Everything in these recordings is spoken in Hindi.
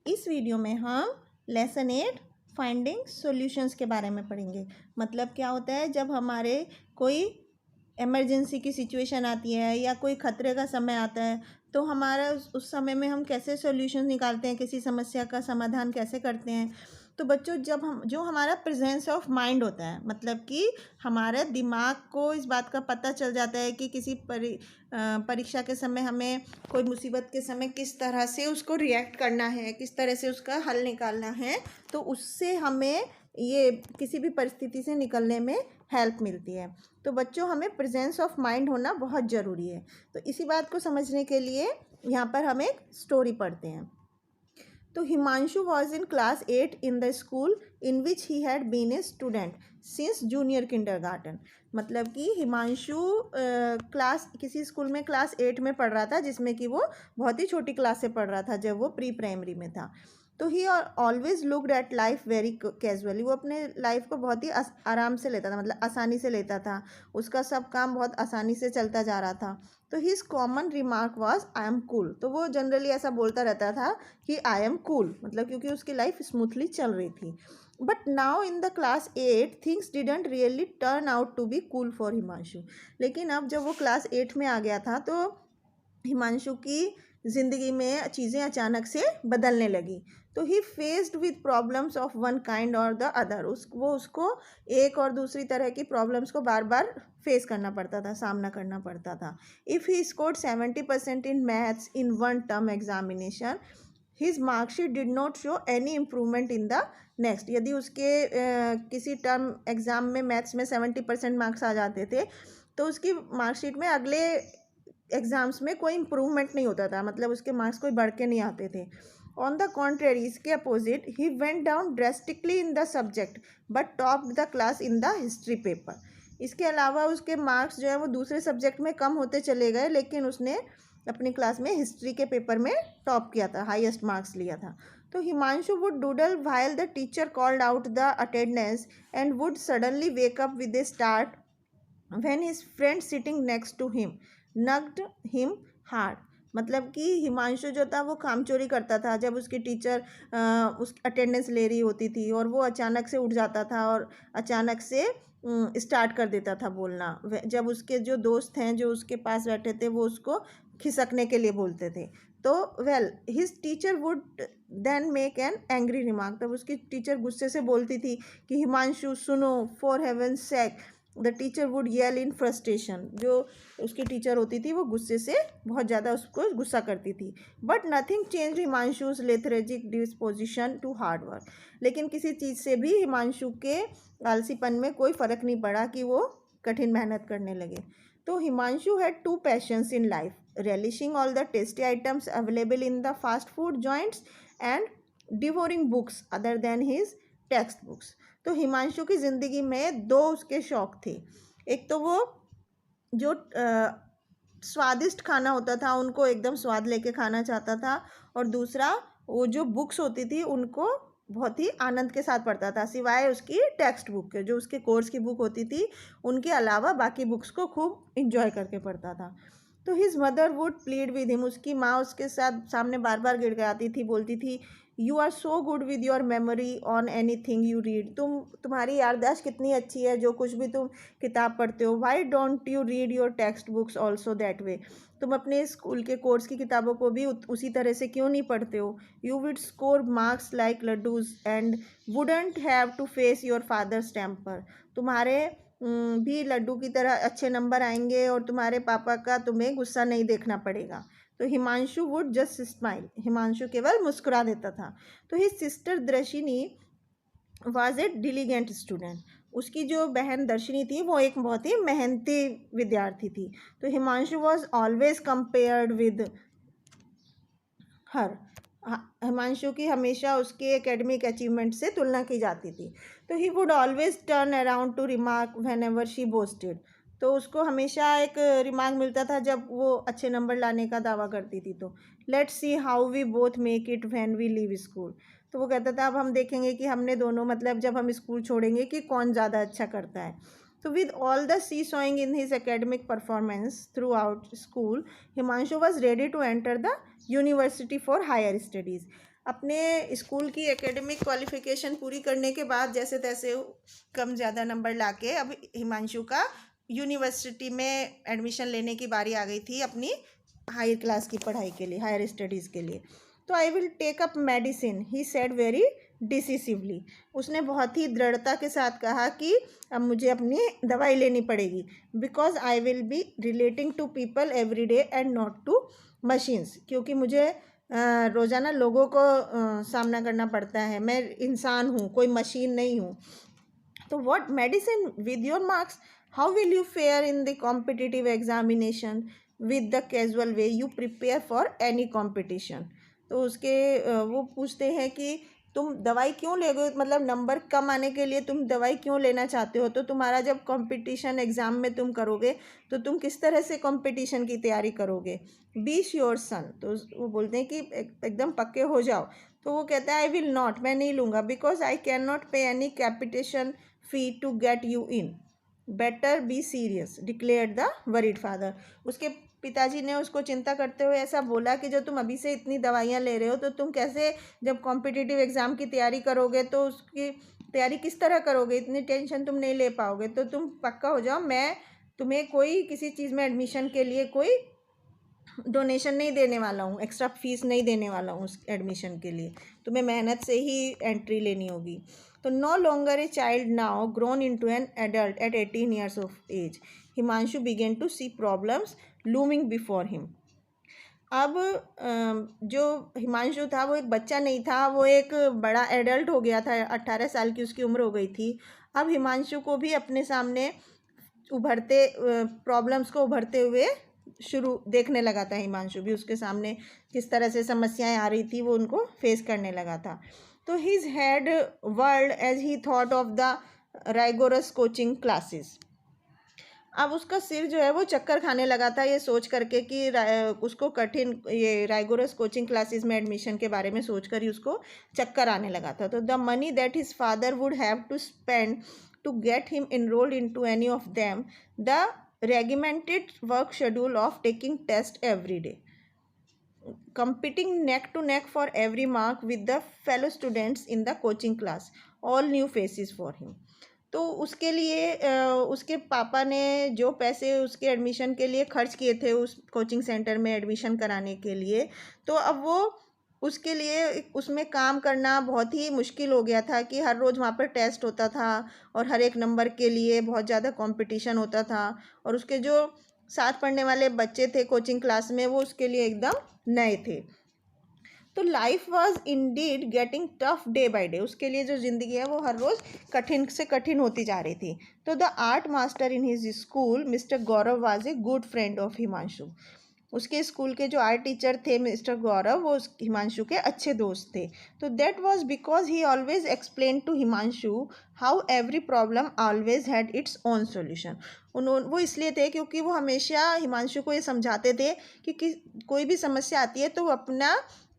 इस वीडियो में हम लेसन 8 फाइंडिंग सॉल्यूशंस के बारे में पढ़ेंगे। मतलब क्या होता है, जब हमारे कोई इमरजेंसी की सिचुएशन आती है या कोई खतरे का समय आता है तो हमारा उस समय में हम कैसे सॉल्यूशन निकालते हैं, किसी समस्या का समाधान कैसे करते हैं। तो बच्चों, जब हम जो हमारा प्रेजेंस ऑफ माइंड होता है, मतलब कि हमारे दिमाग को इस बात का पता चल जाता है कि किसी परीक्षा के समय हमें कोई मुसीबत के समय किस तरह से उसको रिएक्ट करना है, किस तरह से उसका हल निकालना है, तो उससे हमें ये किसी भी परिस्थिति से निकलने में हेल्प मिलती है। तो बच्चों, हमें प्रेजेंस ऑफ माइंड होना बहुत ज़रूरी है। तो इसी बात को समझने के लिए यहाँ पर हम एक स्टोरी पढ़ते हैं। तो Himanshu was in class 8 in the school in which he had been a student since junior kindergarten. मतलब कि हिमांशु क्लास किसी स्कूल में क्लास 8 में पढ़ रहा था, जिसमें कि वो बहुत ही छोटी क्लास से पढ़ रहा था जब वो प्री प्राइमरी में था। तो ही always looked at life very casually. वो अपने लाइफ को बहुत ही आराम से लेता था, मतलब आसानी से लेता था। उसका सब काम बहुत आसानी से चलता जा रहा था। तो his common remark was I am cool. तो वो जनरली ऐसा बोलता रहता था कि आई एम कूल, मतलब क्योंकि उसकी लाइफ स्मूथली चल रही थी। But now in the class 8 things didn't really turn out to be cool for Himanshu. लेकिन अब जब वो क्लास 8 में आ गया था तो हिमांशु की ज़िंदगी में चीज़ें अचानक से बदलने लगी। तो ही faced with problems of one kind और द अदर। उसको एक और दूसरी तरह की प्रॉब्लम्स को बार बार फेस करना पड़ता था, सामना करना पड़ता था। If he scored 70% in maths in one term examination, his marksheet did not show any improvement in the next. यदि उसके किसी टर्म एग्ज़ाम में मैथ्स में 70% मार्क्स आ जाते थे तो उसकी मार्कशीट में अगले एग्ज़ाम्स में कोई इम्प्रूवमेंट नहीं होता था, मतलब उसके मार्क्स कोई बढ़ के नहीं आते थे। ऑन द कॉन्ट्रेरी, इसके opposite, he went down drastically in the subject but topped the class in the history paper. इसके अलावा उसके मार्क्स जो है वो दूसरे सब्जेक्ट में कम होते चले गए, लेकिन उसने अपनी क्लास में हिस्ट्री के पेपर में टॉप किया था, हाईएस्ट मार्क्स लिया था। तो Himanshu would doodle while the teacher called out the attendance and would suddenly wake up with a start when his friend sitting next to him nugged him hard। मतलब कि हिमांशु जो था वो काम चोरी करता था जब उसकी टीचर उस अटेंडेंस ले रही होती थी, और वो अचानक से उठ जाता था और अचानक से स्टार्ट कर देता था बोलना। जब उसके जो दोस्त हैं जो उसके पास बैठे थे वो उसको खिसकने के लिए बोलते थे। तो his teacher would then make an angry remark. तब उसकी टीचर गुस्से से बोलती थी कि हिमांशु सुनो, for heaven's sake. The teacher would yell in frustration. जो उसकी टीचर होती थी वो गुस्से से बहुत ज़्यादा उसको गुस्सा करती थी। But nothing change Himanshu's lethargic disposition to hard work. लेकिन किसी चीज़ से भी हिमांशु के आलसीपन में कोई फ़र्क नहीं पड़ा कि वो कठिन मेहनत करने लगे। तो Himanshu had two passions in life, relishing all the tasty items available in the fast food joints and devouring books other than his text books. तो हिमांशु की ज़िंदगी में दो उसके शौक थे। एक तो वो जो स्वादिष्ट खाना होता था उनको एकदम स्वाद लेके खाना चाहता था, और दूसरा वो जो बुक्स होती थी उनको बहुत ही आनंद के साथ पढ़ता था, सिवाय उसकी टेक्स्ट बुक के। जो उसके कोर्स की बुक होती थी उनके अलावा बाकी बुक्स को खूब इंजॉय करके पढ़ता था। तो his mother would plead with him. उसकी माँ उसके साथ सामने बार बार गिड़गिड़ाती थी, बोलती थी you are so good with your memory on anything you read. तुम्हारी याददाश्त कितनी अच्छी है जो कुछ भी तुम किताब पढ़ते हो। Why don't you read your text books also that way. तुम अपने स्कूल के कोर्स की किताबों को भी उसी तरह से क्यों नहीं पढ़ते हो। You would score marks like laddoos and wouldn't have to face your father's temper. तुम्हारे भी लड्डू की तरह अच्छे नंबर आएंगे और तुम्हारे पापा का तुम्हें गुस्सा नहीं देखना पड़ेगा। तो Himanshu would just smile. Himanshu केवल मुस्कुरा देता था। तो his sister Darshini was a diligent student. उसकी जो बहन दर्शिनी थी वो एक बहुत ही मेहनती विद्यार्थी थी। तो Himanshu was always compared with her. Himanshu की हमेशा उसके एकेडमिक अचीवमेंट से तुलना की जाती थी। तो he would always turn around two remark when ever she boasted. तो उसको हमेशा एक रिमार्क मिलता था जब वो अच्छे नंबर लाने का दावा करती थी। तो let's see how we both make it when we leave school. तो वो कहता था अब हम देखेंगे कि हमने दोनों, मतलब जब हम स्कूल छोड़ेंगे, कि कौन ज़्यादा अच्छा करता है। So with all the seesawing in his academic performance throughout school, Himanshu was ready to enter the university for higher studies. अपने स्कूल की एकेडमिक क्वालिफिकेशन पूरी करने के बाद जैसे तैसे कम ज़्यादा नंबर लाके अब हिमांशु का यूनिवर्सिटी में एडमिशन लेने की बारी आ गई थी अपनी हायर क्लास की पढ़ाई के लिए, हायर स्टडीज़ के लिए। तो I will take up medicine, he said very decisively. उसने बहुत ही दृढ़ता के साथ कहा कि अब मुझे अपनी दवाई लेनी पड़ेगी, because I will be relating to people every day and not to machines. क्योंकि मुझे रोज़ाना लोगों को सामना करना पड़ता है, मैं इंसान हूँ, कोई मशीन नहीं हूँ। तो what medicine with your marks, how will you fair in the competitive examination with the casual way you prepare for any competition. तो उसके वो पूछते हैं कि तुम दवाई क्यों लेगे, मतलब नंबर कम आने के लिए तुम दवाई क्यों लेना चाहते हो, तो तुम्हारा जब कंपटीशन एग्ज़ाम में तुम करोगे तो तुम किस तरह से कंपटीशन की तैयारी करोगे। बी श्योर सन। तो वो बोलते हैं कि एकदम पक्के हो जाओ। तो वो कहता है आई विल नॉट, मैं नहीं लूँगा, because I cannot pay any capitation fee to get you in, better be serious declared the worried father. उसके पिताजी ने उसको चिंता करते हुए ऐसा बोला कि जो तुम अभी से इतनी दवाइयाँ ले रहे हो तो तुम कैसे जब कॉम्पिटिटिव एग्ज़ाम की तैयारी करोगे तो उसकी तैयारी किस तरह करोगे, इतनी टेंशन तुम नहीं ले पाओगे। तो तुम पक्का हो जाओ, मैं तुम्हें कोई किसी चीज़ में एडमिशन के लिए कोई डोनेशन नहीं देने वाला हूँ, एक्स्ट्रा फीस नहीं देने वाला हूँ उस एडमिशन के लिए, तुम्हें मेहनत से ही एंट्री लेनी होगी। तो no longer a child now grown into an adult at 18 years of age, Himanshu began to see problems looming before him. अब जो हिमांशु था वो एक बच्चा नहीं था, वो एक बड़ा एडल्ट हो गया था, 18 साल की उसकी उम्र हो गई थी। अब हिमांशु को भी अपने सामने उभरते प्रॉब्लम्स को उभरते हुए शुरू देखने लगा था। हिमांशु भी उसके सामने किस तरह से समस्याएं आ रही थी वो उनको फेस करने लगा था। तो his head whirled as he thought of the rigorous coaching classes. अब उसका सिर जो है वो चक्कर खाने लगा था ये सोच करके कि उसको कठिन ये राइगोरस कोचिंग क्लासेस में एडमिशन के बारे में सोच कर ही उसको चक्कर आने लगा था। तो the money that his father would have to spend to get him enrolled into any of them, the regimented work schedule of taking test every day, competing neck to neck for every mark with the fellow students in the coaching class, all new faces for him। तो उसके लिए उसके पापा ने जो पैसे उसके एडमिशन के लिए खर्च किए थे उस कोचिंग सेंटर में एडमिशन कराने के लिए, तो अब वो उसके लिए उसमें काम करना बहुत ही मुश्किल हो गया था कि हर रोज़ वहाँ पर टेस्ट होता था और हर एक नंबर के लिए बहुत ज़्यादा कंपटीशन होता था, और उसके जो साथ पढ़ने वाले बच्चे थे कोचिंग क्लास में वो उसके लिए एकदम नए थे। तो life was Indeed getting tough day by day, उसके लिए जो ज़िंदगी है वो हर रोज़ कठिन से कठिन होती जा रही थी। तो the art master in his school mister Gaurav was a good friend of Himanshu. उसके स्कूल के जो आर्ट टीचर थे मिस्टर गौरव वो हिमांशु के अच्छे दोस्त थे। तो that was because he always explain to Himanshu how every problem always had its own solution. वो इसलिए थे क्योंकि वो हमेशा हिमांशु को ये समझाते थे कि कोई भी समस्या आती है तो वो अपना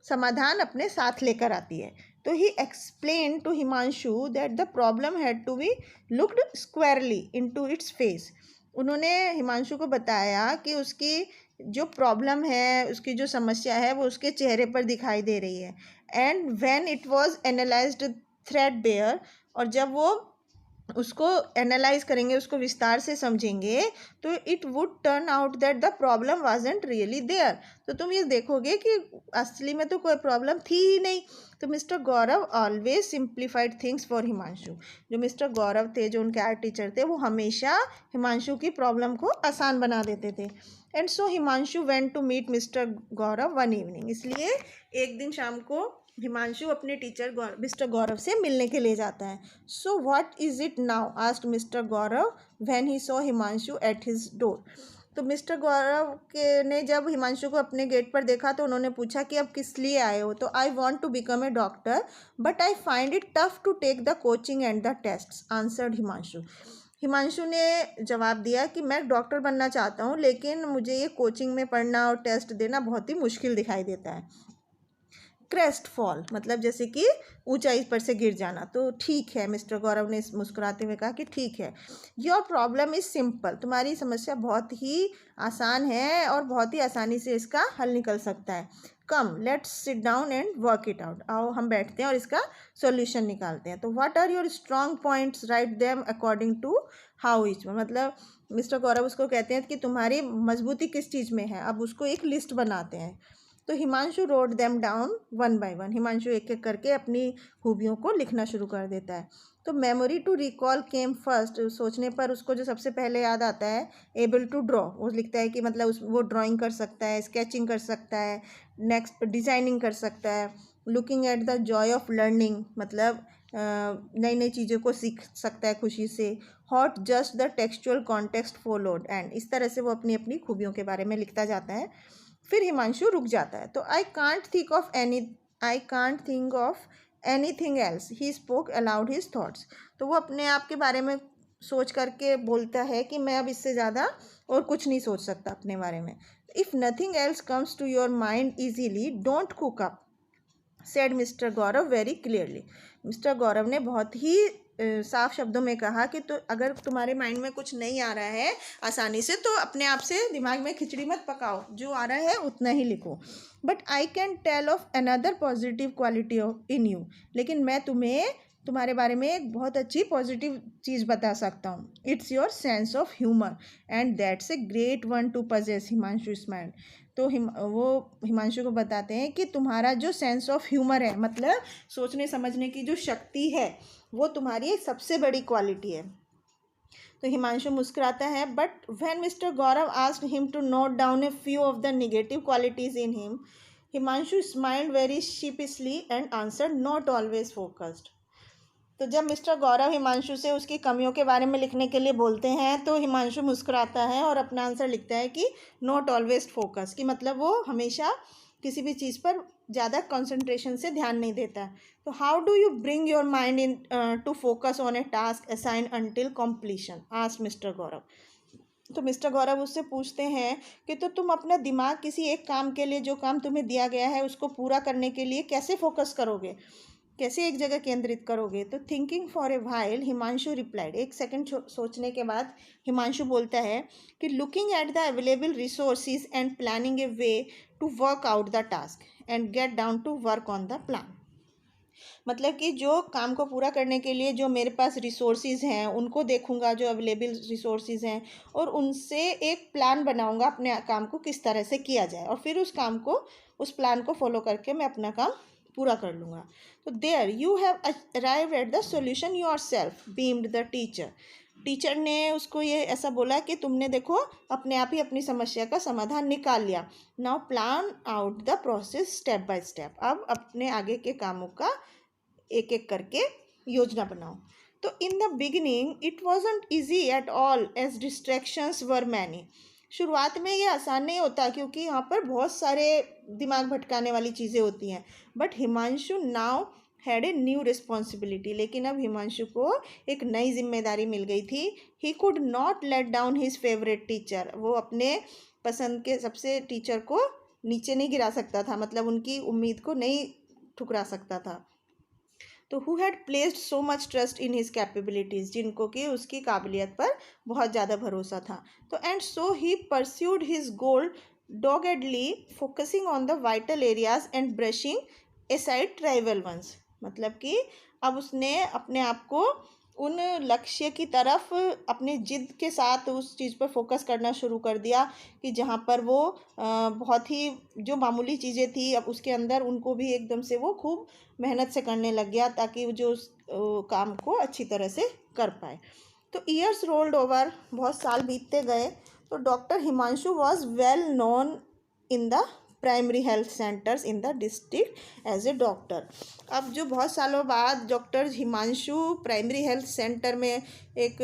समाधान अपने साथ लेकर आती है। तो he explain to Himanshu that the problem had to be looked squarely into its face. उन्होंने हिमांशु को बताया कि उसकी जो प्रॉब्लम है, उसकी जो समस्या है वो उसके चेहरे पर दिखाई दे रही है। And when it was analysed threadbare, और जब वो उसको एनालाइज करेंगे, उसको विस्तार से समझेंगे, तो it would turn out that the problem wasn't really there. तो तुम ये देखोगे कि असली में तो कोई प्रॉब्लम थी ही नहीं। तो mister Gaurav always simplified things for Himanshu. जो मिस्टर गौरव थे, जो उनके आर्ट टीचर थे, वो हमेशा हिमांशु की प्रॉब्लम को आसान बना देते थे। And so Himanshu went to meet mister Gaurav one evening. इसलिए एक दिन शाम को हिमांशु अपने टीचर मिस्टर गौरव से मिलने के लिए जाता है। So what is it now, asked mister Gaurav when he saw Himanshu at his door. तो मिस्टर गौरव के ने जब हिमांशु को अपने गेट पर देखा तो उन्होंने पूछा कि अब किस लिए आए हो। तो I want to become a doctor but I find it tough to take the coaching and the test, answered Himanshu. Himanshu ने जवाब दिया कि मैं डॉक्टर बनना चाहता हूँ, लेकिन मुझे ये कोचिंग में पढ़ना और टेस्ट देना बहुत ही मुश्किल दिखाई देता है। क्रेस्ट फॉल, मतलब जैसे कि ऊंचाई पर से गिर जाना। तो ठीक है, मिस्टर गौरव ने मुस्कुराते हुए कहा कि ठीक है, योर प्रॉब्लम इज़ सिंपल, तुम्हारी समस्या बहुत ही आसान है और बहुत ही आसानी से इसका हल निकल सकता है। Come let's sit down and work it out, आओ हम बैठते हैं और इसका सॉल्यूशन निकालते हैं। तो what are your strong points, write them according to how each, मतलब मिस्टर गौरव उसको कहते हैं कि तुम्हारी मजबूती किस चीज़ में है, अब उसको एक लिस्ट बनाते हैं। तो Himanshu road them down one by one, Himanshu एक एक करके अपनी खूबियों को लिखना शुरू कर देता है। तो memory to recall came first, सोचने पर उसको जो सबसे पहले याद आता है, एबल टू ड्रॉ, वो लिखता है कि मतलब वो ड्राइंग कर सकता है, स्केचिंग कर सकता है, नेक्स्ट डिज़ाइनिंग कर सकता है। Looking at the Joy of learning, मतलब नई नई चीज़ों को सीख सकता है खुशी से। Hot just the textual context followed, and इस तरह से वो अपनी अपनी खूबियों के बारे में लिखता जाता है। फिर हिमांशु रुक जाता है। तो I can't think of anything else, he spoke allowed his thoughts, तो वो अपने आप के बारे में सोच करके बोलता है कि मैं अब इससे ज़्यादा और कुछ नहीं सोच सकता अपने बारे में। If nothing else comes to your mind easily don't cook up, said mister Gaurav very clearly, mister Gaurav ने बहुत ही साफ शब्दों में कहा कि तो अगर तुम्हारे माइंड में कुछ नहीं आ रहा है आसानी से, तो अपने आप से दिमाग में खिचड़ी मत पकाओ, जो आ रहा है उतना ही लिखो। But I can tell of another positive quality in you, लेकिन मैं तुम्हें तुम्हारे बारे में एक बहुत अच्छी पॉजिटिव चीज़ बता सकता हूँ। It's your sense of humour and that's a great one two possess, Himanshu smiled. तो वो हिमांशु को बताते हैं कि तुम्हारा जो सेंस ऑफ ह्यूमर है, मतलब सोचने समझने की जो शक्ति है, वो तुम्हारी एक सबसे बड़ी क्वालिटी है। तो हिमांशु मुस्कुराता है, but when mister Gaurav asked him to note down a few of the negative qualities in him, Himanshu smiled very sheepishly and answered not always focused. तो जब मिस्टर गौरव हिमांशु से उसकी कमियों के बारे में लिखने के लिए बोलते हैं, तो हिमांशु मुस्कुराता है और अपना आंसर लिखता है कि नॉट ऑलवेज फोकस, कि मतलब वो हमेशा किसी भी चीज़ पर ज़्यादा कंसंट्रेशन से ध्यान नहीं देता। तो how do you bring your mind into focus on a task assign until completion, asked mister Gaurav. तो मिस्टर गौरव उससे पूछते हैं कि तो तुम अपना दिमाग किसी एक काम के लिए, जो काम तुम्हें दिया गया है उसको पूरा करने के लिए कैसे फोकस करोगे, कैसे एक जगह केंद्रित करोगे। तो thinking for a while, Himanshu replied, एक सेकंड सोचने के बाद हिमांशु बोलता है कि looking at the available resources and planning a way to work out the task and get down to work on the plan, मतलब कि जो काम को पूरा करने के लिए जो मेरे पास रिसोर्सेज हैं उनको देखूंगा, जो अवेलेबल रिसोर्सेज हैं, और उनसे एक प्लान बनाऊंगा अपने काम को किस तरह से किया जाए, और फिर उस प्लान को फॉलो करके मैं अपना काम पूरा कर लूँगा। तो there you have arrived at the solution yourself, beamed the teacher, teacher ने उसको ये ऐसा बोला कि तुमने देखो अपने आप ही अपनी समस्या का समाधान निकाल लिया। Now plan out the process step by step, अब अपने आगे के कामों का एक एक करके योजना बनाओ। तो in the beginning it wasn't easy at all as distractions were many, शुरुआत में ये आसान नहीं होता क्योंकि यहाँ पर बहुत सारे दिमाग भटकाने वाली चीज़ें होती हैं। But Himanshu now had a new responsibility, लेकिन अब हिमांशु को एक नई जिम्मेदारी मिल गई थी। He could not let down his favourite teacher, वो अपने पसंद के सबसे टीचर को नीचे नहीं गिरा सकता था, मतलब उनकी उम्मीद को नहीं ठुकरा सकता था। तो who had placed so much trust in his capabilities, जिनको कि उसकी काबिलियत पर बहुत ज़्यादा भरोसा था। तो and so he pursued his goal doggedly, focusing on the vital areas and brushing aside trivial ones, मतलब कि अब उसने अपने आप को उन लक्ष्य की तरफ अपनी जिद के साथ उस चीज़ पर फोकस करना शुरू कर दिया कि जहाँ पर वो बहुत ही जो मामूली चीज़ें थी, अब उसके अंदर उनको भी एकदम से वो खूब मेहनत से करने लग गया ताकि वो जो उस काम को अच्छी तरह से कर पाए। तो ईयर्स रोल्ड ओवर, बहुत साल बीतते गए। तो doctor Himanshu was well known in the primary health centres in the district as a doctor. अब जो बहुत सालों बाद doctor Himanshu primary health centre में एक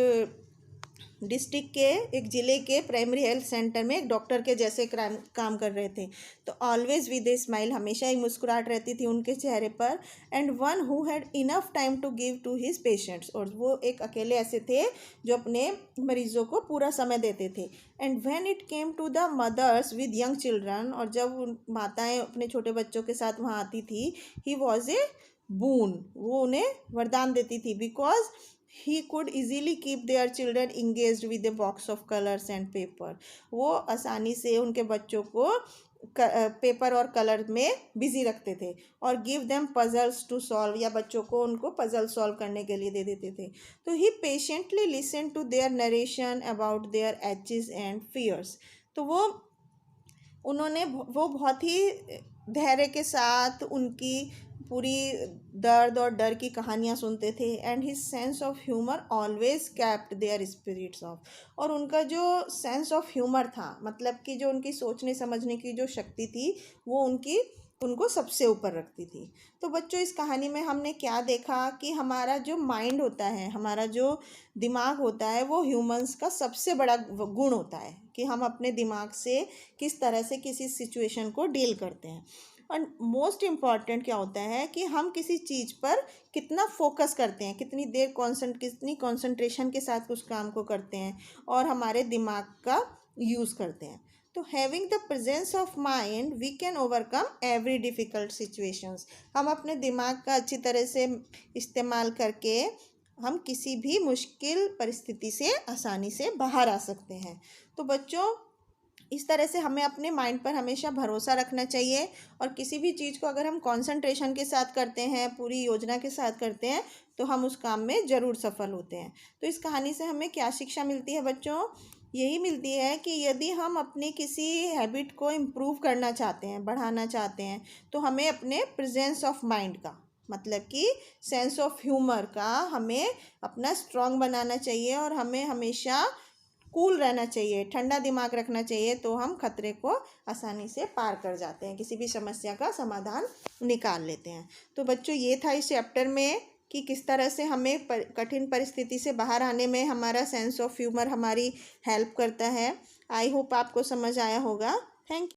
डिस्ट्रिक्ट के एक ज़िले के प्राइमरी हेल्थ सेंटर में एक डॉक्टर के जैसे काम कर रहे थे। तो ऑलवेज विद ए स्माइल, हमेशा ही मुस्कुराहट रहती थी उनके चेहरे पर। And one who had enough time to give to his patients, और वो एक अकेले ऐसे थे जो अपने मरीजों को पूरा समय देते थे। And when it came to the mothers with young children, और जब माताएं अपने छोटे बच्चों के साथ वहाँ आती थी, ही वॉज ए बून, वो उन्हें वरदान देती थी। Because he could easily keep their children engaged with a box of colors and paper, वो आसानी से उनके बच्चों को पेपर और कलर में बिजी रखते थे। और give them puzzles to solve, या बच्चों को उनको पजल सॉल्व करने के लिए दे देते थे। तो he patiently listen to their narration about their aches and fears, तो वो बहुत ही धैर्य के साथ उनकी पूरी दर्द और डर की कहानियाँ सुनते थे। And his sense of humour always kept their spirits up, और उनका जो सेंस ऑफ ह्यूमर था, मतलब कि जो उनकी सोचने समझने की जो शक्ति थी, वो उनको सबसे ऊपर रखती थी। तो बच्चों, इस कहानी में हमने क्या देखा कि हमारा जो माइंड होता है, हमारा जो दिमाग होता है, वो ह्यूमंस का सबसे बड़ा गुण होता है कि हम अपने दिमाग से किस तरह से किसी सिचुएशन को डील करते हैं। और मोस्ट इम्पॉर्टेंट क्या होता है कि हम किसी चीज़ पर कितना फोकस करते हैं, कितनी कंसंट्रेशन के साथ उस काम को करते हैं, और हमारे दिमाग का यूज़ करते हैं। तो having the presence of mind we can overcome every difficult situations, हम अपने दिमाग का अच्छी तरह से इस्तेमाल करके हम किसी भी मुश्किल परिस्थिति से आसानी से बाहर आ सकते हैं। तो बच्चों, इस तरह से हमें अपने माइंड पर हमेशा भरोसा रखना चाहिए, और किसी भी चीज़ को अगर हम कंसंट्रेशन के साथ करते हैं, पूरी योजना के साथ करते हैं, तो हम उस काम में ज़रूर सफल होते हैं। तो इस कहानी से हमें क्या शिक्षा मिलती है बच्चों? यही मिलती है कि यदि हम अपनी किसी हैबिट को इम्प्रूव करना चाहते हैं, बढ़ाना चाहते हैं, तो हमें अपने प्रेजेंस ऑफ माइंड का, मतलब कि सेंस ऑफ ह्यूमर का, हमें अपना स्ट्रॉन्ग बनाना चाहिए, और हमें हमेशा कूल रहना चाहिए, ठंडा दिमाग रखना चाहिए। तो हम खतरे को आसानी से पार कर जाते हैं, किसी भी समस्या का समाधान निकाल लेते हैं। तो बच्चों, ये था इस चैप्टर में कि किस तरह से हमें कठिन परिस्थिति से बाहर आने में हमारा सेंस ऑफ ह्यूमर हमारी हेल्प करता है। आई होप आपको समझ आया होगा। Thank you.